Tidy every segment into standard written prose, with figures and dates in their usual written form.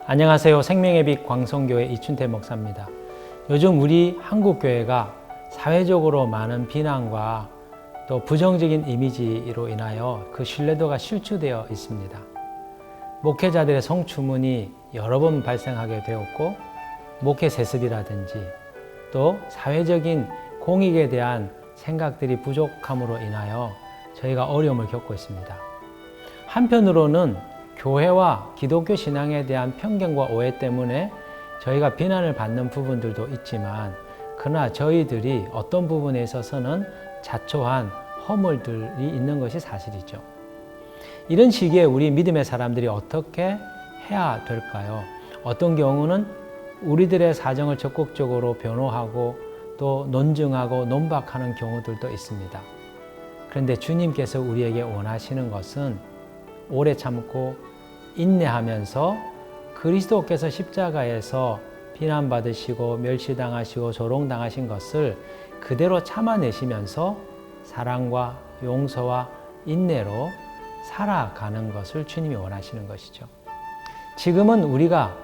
안녕하세요. 생명의 빛 광성교회 이춘태 목사입니다. 요즘 우리 한국교회가 사회적으로 많은 비난과 또 부정적인 이미지로 인하여 그 신뢰도가 실추되어 있습니다. 목회자들의 성추문이 여러 번 발생하게 되었고, 목회 세습이라든지 또 사회적인 공익에 대한 생각들이 부족함으로 인하여 저희가 어려움을 겪고 있습니다. 한편으로는 교회와 기독교 신앙에 대한 편견과 오해 때문에 저희가 비난을 받는 부분들도 있지만, 그러나 저희들이 어떤 부분에 있어서는 자초한 허물들이 있는 것이 사실이죠. 이런 시기에 우리 믿음의 사람들이 어떻게 해야 될까요? 어떤 경우는 우리들의 사정을 적극적으로 변호하고 또 논증하고 논박하는 경우들도 있습니다. 그런데 주님께서 우리에게 원하시는 것은 오래 참고 인내하면서 그리스도께서 십자가에서 비난받으시고 멸시당하시고 조롱당하신 것을 그대로 참아내시면서 사랑과 용서와 인내로 살아가는 것을 주님이 원하시는 것이죠. 지금은 우리가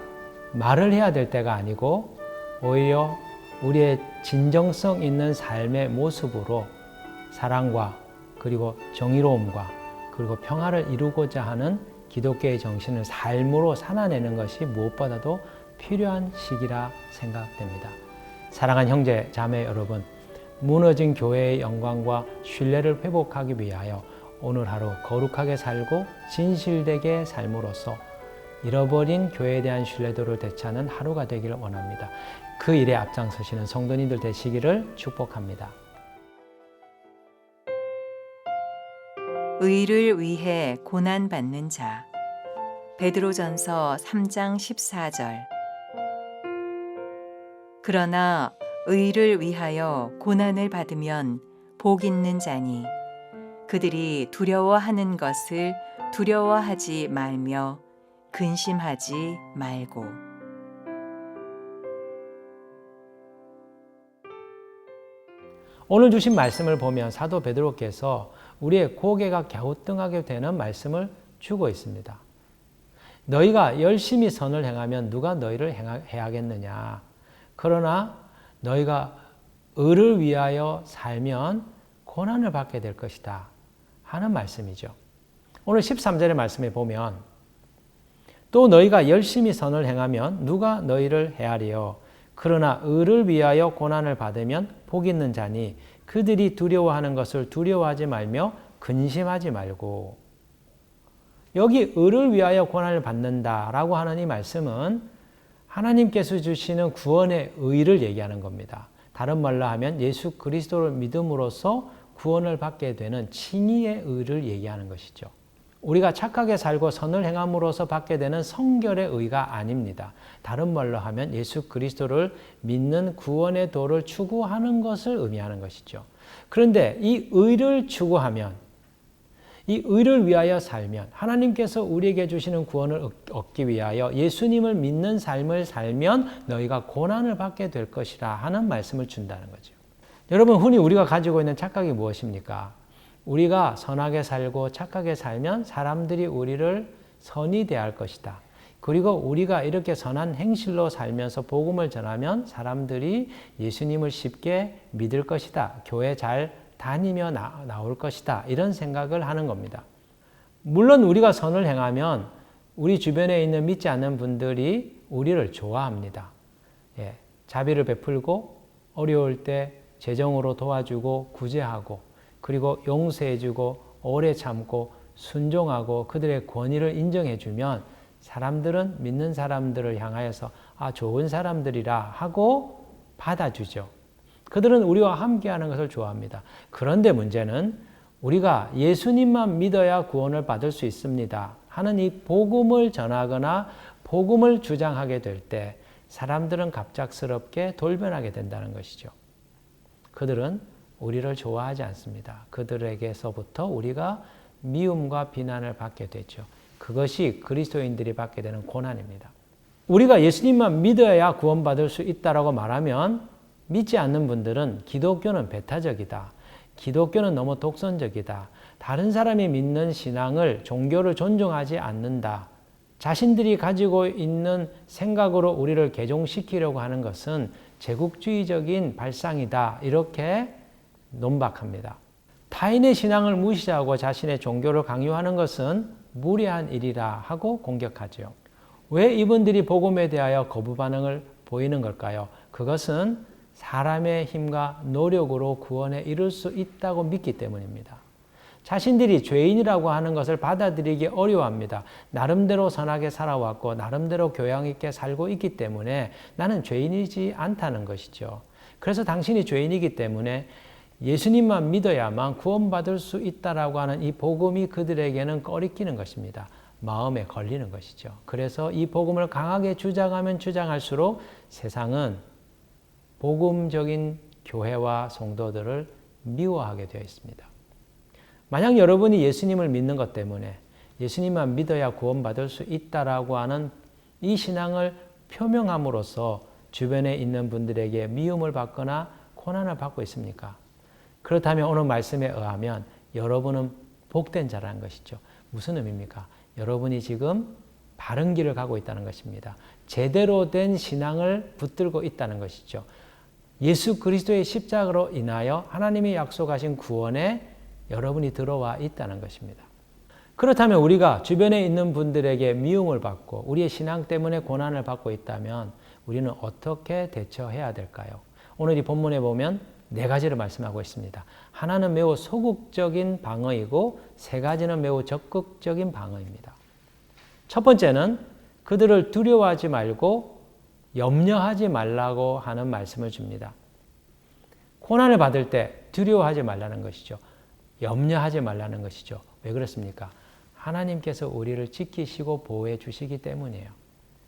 말을 해야 될 때가 아니고 오히려 우리의 진정성 있는 삶의 모습으로 사랑과 그리고 정의로움과 그리고 평화를 이루고자 하는 기독교의 정신을 삶으로 살아내는 것이 무엇보다도 필요한 시기라 생각됩니다. 사랑하는 형제, 자매 여러분, 무너진 교회의 영광과 신뢰를 회복하기 위하여 오늘 하루 거룩하게 살고 진실되게 삶으로써 잃어버린 교회에 대한 신뢰도를 되찾는 하루가 되기를 원합니다. 그 일에 앞장서시는 성도님들 되시기를 축복합니다. 의를 위해 고난받는 자. 베드로전서 3장 14절. 그러나 의를 위하여 고난을 받으면 복 있는 자니 그들이 두려워하는 것을 두려워하지 말며 근심하지 말고. 오늘 주신 말씀을 보면 사도 베드로께서 우리의 고개가 갸우뚱하게 되는 말씀을 주고 있습니다. 너희가 열심히 선을 행하면 누가 너희를 해하겠느냐. 그러나 너희가 의를 위하여 살면 고난을 받게 될 것이다 하는 말씀이죠. 오늘 13절의 말씀에 보면 또 너희가 열심히 선을 행하면 누가 너희를 해하리요. 그러나 의를 위하여 고난을 받으면 복 있는 자니 그들이 두려워하는 것을 두려워하지 말며 근심하지 말고. 여기 의를 위하여 고난을 받는다라고 하는 이 말씀은 하나님께서 주시는 구원의 의를 얘기하는 겁니다. 다른 말로 하면 예수 그리스도를 믿음으로써 구원을 받게 되는 칭의의 의를 얘기하는 것이죠. 우리가 착하게 살고 선을 행함으로써 받게 되는 성결의 의가 아닙니다. 다른 말로 하면 예수 그리스도를 믿는 구원의 도를 추구하는 것을 의미하는 것이죠. 그런데 이 의를 추구하면, 이 의를 위하여 살면, 하나님께서 우리에게 주시는 구원을 얻기 위하여 예수님을 믿는 삶을 살면 너희가 고난을 받게 될 것이라 하는 말씀을 준다는 거죠. 여러분, 흔히 우리가 가지고 있는 착각이 무엇입니까? 우리가 선하게 살고 착하게 살면 사람들이 우리를 선히 대할 것이다. 그리고 우리가 이렇게 선한 행실로 살면서 복음을 전하면 사람들이 예수님을 쉽게 믿을 것이다. 교회 잘 다니며 나올 것이다. 이런 생각을 하는 겁니다. 물론 우리가 선을 행하면 우리 주변에 있는 믿지 않는 분들이 우리를 좋아합니다. 자비를 베풀고 어려울 때 재정으로 도와주고 구제하고 그리고 용서해주고 오래 참고 순종하고 그들의 권위를 인정해주면 사람들은 믿는 사람들을 향하여서 좋은 사람들이라 하고 받아주죠. 그들은 우리와 함께하는 것을 좋아합니다. 그런데 문제는 우리가 예수님만 믿어야 구원을 받을 수 있습니다 하는 이 복음을 전하거나 복음을 주장하게 될 때 사람들은 갑작스럽게 돌변하게 된다는 것이죠. 그들은 우리를 좋아하지 않습니다. 그들에게서부터 우리가 미움과 비난을 받게 되죠. 그것이 그리스도인들이 받게 되는 고난입니다. 우리가 예수님만 믿어야 구원받을 수 있다라고 말하면 믿지 않는 분들은 기독교는 배타적이다. 기독교는 너무 독선적이다. 다른 사람이 믿는 신앙을, 종교를 존중하지 않는다. 자신들이 가지고 있는 생각으로 우리를 개종시키려고 하는 것은 제국주의적인 발상이다. 이렇게 논박합니다. 타인의 신앙을 무시하고 자신의 종교를 강요하는 것은 무례한 일이라 하고 공격하죠. 왜 이분들이 복음에 대하여 거부 반응을 보이는 걸까요? 그것은 사람의 힘과 노력으로 구원에 이를 수 있다고 믿기 때문입니다. 자신들이 죄인이라고 하는 것을 받아들이기 어려워합니다. 나름대로 선하게 살아왔고 나름대로 교양 있게 살고 있기 때문에 나는 죄인이지 않다는 것이죠. 그래서 당신이 죄인이기 때문에 예수님만 믿어야만 구원받을 수 있다라고 하는 이 복음이 그들에게는 꺼리끼는 것입니다. 마음에 걸리는 것이죠. 그래서 이 복음을 강하게 주장하면 주장할수록 세상은 복음적인 교회와 성도들을 미워하게 되어 있습니다. 만약 여러분이 예수님을 믿는 것 때문에 예수님만 믿어야 구원받을 수 있다라고 하는 이 신앙을 표명함으로써 주변에 있는 분들에게 미움을 받거나 고난을 받고 있습니까? 그렇다면 오늘 말씀에 의하면 여러분은 복된 자라는 것이죠. 무슨 의미입니까? 여러분이 지금 바른 길을 가고 있다는 것입니다. 제대로 된 신앙을 붙들고 있다는 것이죠. 예수 그리스도의 십자가로 인하여 하나님이 약속하신 구원에 여러분이 들어와 있다는 것입니다. 그렇다면 우리가 주변에 있는 분들에게 미움을 받고 우리의 신앙 때문에 고난을 받고 있다면 우리는 어떻게 대처해야 될까요? 오늘 이 본문에 보면 4가지를 말씀하고 있습니다. 하나는 매우 소극적인 방어이고 3가지는 매우 적극적인 방어입니다. 첫 번째는 그들을 두려워하지 말고 염려하지 말라고 하는 말씀을 줍니다. 고난을 받을 때 두려워하지 말라는 것이죠. 염려하지 말라는 것이죠. 왜 그렇습니까? 하나님께서 우리를 지키시고 보호해 주시기 때문이에요.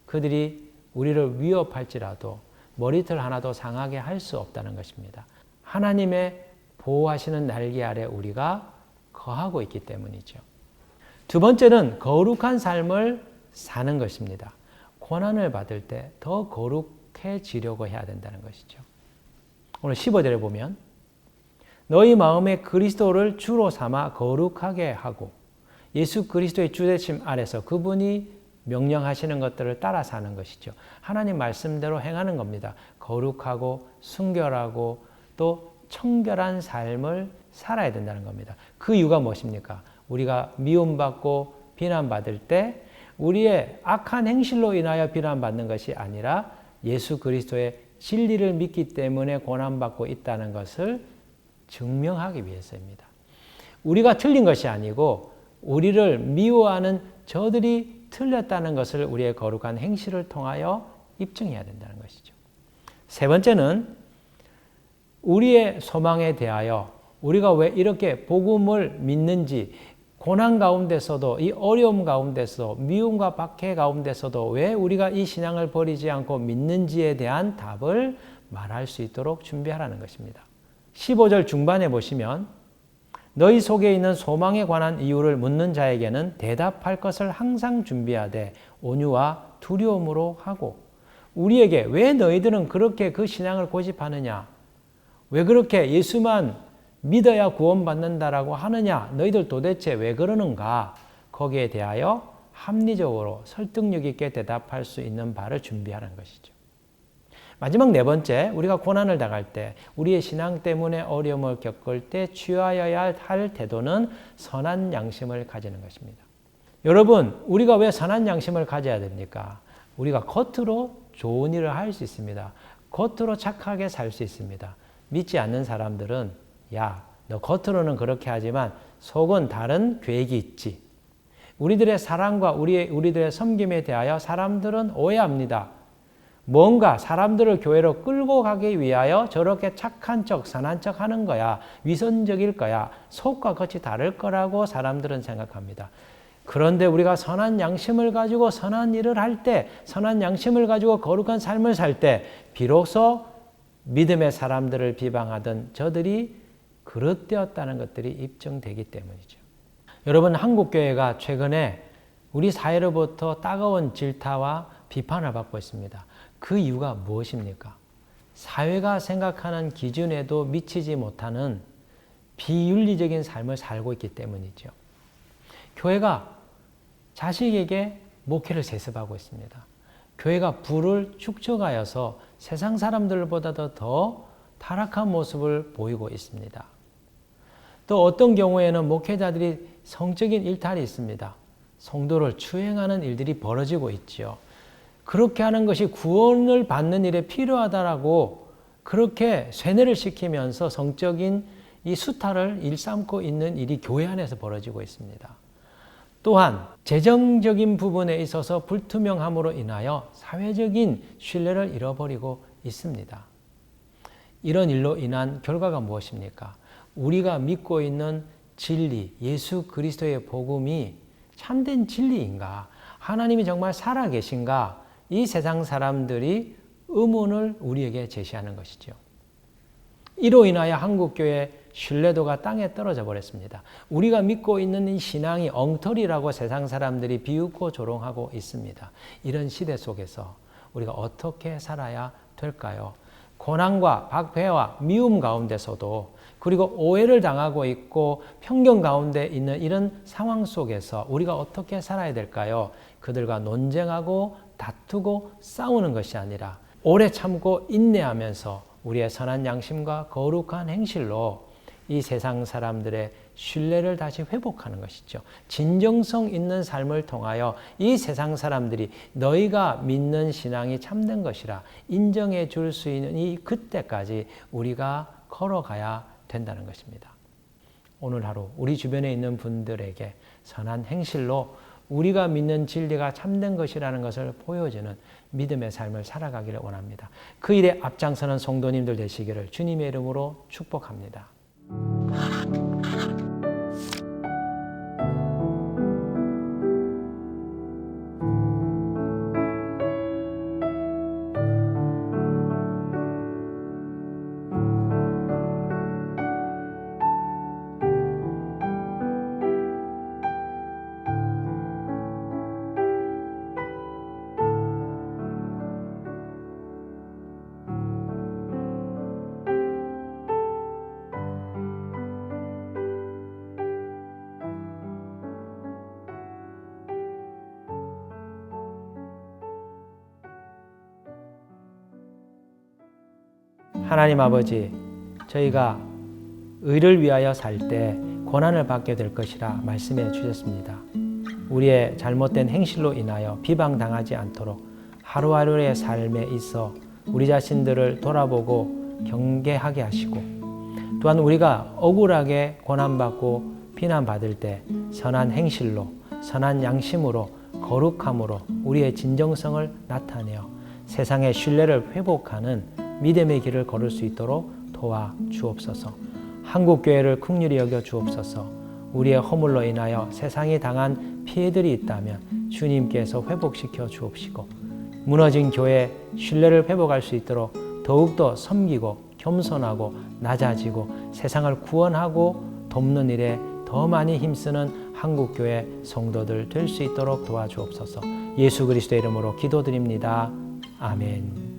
그들이 우리를 위협할지라도 머리털 하나도 상하게 할 수 없다는 것입니다. 하나님의 보호하시는 날개 아래 우리가 거하고 있기 때문이죠. 두 번째는 거룩한 삶을 사는 것입니다. 고난을 받을 때 더 거룩해지려고 해야 된다는 것이죠. 오늘 15절에 보면 너희 마음에 그리스도를 주로 삼아 거룩하게 하고 예수 그리스도의 주되심 아래서 그분이 명령하시는 것들을 따라 사는 것이죠. 하나님 말씀대로 행하는 겁니다. 거룩하고 순결하고 또 청결한 삶을 살아야 된다는 겁니다. 그 이유가 무엇입니까? 우리가 미움받고 비난받을 때 우리의 악한 행실로 인하여 비난받는 것이 아니라 예수 그리스도의 진리를 믿기 때문에 고난받고 있다는 것을 증명하기 위해서입니다. 우리가 틀린 것이 아니고 우리를 미워하는 저들이 틀렸다는 것을 우리의 거룩한 행실을 통하여 입증해야 된다는 것이죠. 세 번째는 우리의 소망에 대하여 우리가 왜 이렇게 복음을 믿는지 고난 가운데서도 이 어려움 가운데서 미움과 박해 가운데서도 왜 우리가 이 신앙을 버리지 않고 믿는지에 대한 답을 말할 수 있도록 준비하라는 것입니다. 15절 중반에 보시면 너희 속에 있는 소망에 관한 이유를 묻는 자에게는 대답할 것을 항상 준비하되 온유와 두려움으로 하고 우리에게 왜 너희들은 그렇게 그 신앙을 고집하느냐? 왜 그렇게 예수만 믿어야 구원받는다라고 하느냐? 너희들 도대체 왜 그러는가? 거기에 대하여 합리적으로 설득력 있게 대답할 수 있는 바를 준비하는 것이죠. 마지막 4번째, 우리가 고난을 당할 때, 우리의 신앙 때문에 어려움을 겪을 때 취하여야 할 태도는 선한 양심을 가지는 것입니다. 여러분, 우리가 왜 선한 양심을 가져야 됩니까? 우리가 겉으로 좋은 일을 할 수 있습니다. 겉으로 착하게 살 수 있습니다. 믿지 않는 사람들은 야, 너 겉으로는 그렇게 하지만 속은 다른 계획이 있지. 우리들의 사랑과 우리들의 섬김에 대하여 사람들은 오해합니다. 뭔가 사람들을 교회로 끌고 가기 위하여 저렇게 착한 척, 선한 척 하는 거야. 위선적일 거야. 속과 겉이 다를 거라고 사람들은 생각합니다. 그런데 우리가 선한 양심을 가지고 선한 일을 할 때, 선한 양심을 가지고 거룩한 삶을 살 때, 비로소 믿음의 사람들을 비방하던 저들이 그릇되었다는 것들이 입증되기 때문이죠. 여러분, 한국교회가 최근에 우리 사회로부터 따가운 질타와 비판을 받고 있습니다. 그 이유가 무엇입니까? 사회가 생각하는 기준에도 미치지 못하는 비윤리적인 삶을 살고 있기 때문이죠. 교회가 자식에게 목회를 세습하고 있습니다. 교회가 부를 축적하여서 세상 사람들보다도 더 타락한 모습을 보이고 있습니다. 또 어떤 경우에는 목회자들이 성적인 일탈이 있습니다. 성도를 추행하는 일들이 벌어지고 있죠. 그렇게 하는 것이 구원을 받는 일에 필요하다라고 그렇게 쇠뇌를 시키면서 성적인 이 수탈을 일삼고 있는 일이 교회 안에서 벌어지고 있습니다. 또한 재정적인 부분에 있어서 불투명함으로 인하여 사회적인 신뢰를 잃어버리고 있습니다. 이런 일로 인한 결과가 무엇입니까? 우리가 믿고 있는 진리, 예수 그리스도의 복음이 참된 진리인가? 하나님이 정말 살아계신가? 이 세상 사람들이 의문을 우리에게 제시하는 것이죠. 이로 인하여 한국교회의 신뢰도가 땅에 떨어져 버렸습니다. 우리가 믿고 있는 이 신앙이 엉터리라고 세상 사람들이 비웃고 조롱하고 있습니다. 이런 시대 속에서 우리가 어떻게 살아야 될까요? 고난과 박해와 미움 가운데서도 그리고 오해를 당하고 있고 편견 가운데 있는 이런 상황 속에서 우리가 어떻게 살아야 될까요? 그들과 논쟁하고 다투고 싸우는 것이 아니라 오래 참고 인내하면서 우리의 선한 양심과 거룩한 행실로 이 세상 사람들의 신뢰를 다시 회복하는 것이죠. 진정성 있는 삶을 통하여 이 세상 사람들이 너희가 믿는 신앙이 참된 것이라 인정해 줄 수 있는 이 그때까지 우리가 걸어가야 된다는 것입니다. 오늘 하루 우리 주변에 있는 분들에게 선한 행실로 우리가 믿는 진리가 참된 것이라는 것을 보여주는 믿음의 삶을 살아가기를 원합니다. 그 일에 앞장서는 성도님들 되시기를 주님의 이름으로 축복합니다. 하나님 아버지, 저희가 의를 위하여 살 때 고난을 받게 될 것이라 말씀해 주셨습니다. 우리의 잘못된 행실로 인하여 비방당하지 않도록 하루하루의 삶에 있어 우리 자신들을 돌아보고 경계하게 하시고 또한 우리가 억울하게 고난받고 비난받을 때 선한 행실로 선한 양심으로 거룩함으로 우리의 진정성을 나타내어 세상의 신뢰를 회복하는 믿음의 길을 걸을 수 있도록 도와 주옵소서. 한국교회를 긍휼히 여겨 주옵소서. 우리의 허물로 인하여 세상이 당한 피해들이 있다면 주님께서 회복시켜 주옵시고 무너진 교회의 신뢰를 회복할 수 있도록 더욱더 섬기고 겸손하고 낮아지고 세상을 구원하고 돕는 일에 더 많이 힘쓰는 한국교회 성도들 될 수 있도록 도와주옵소서. 예수 그리스도의 이름으로 기도드립니다. 아멘.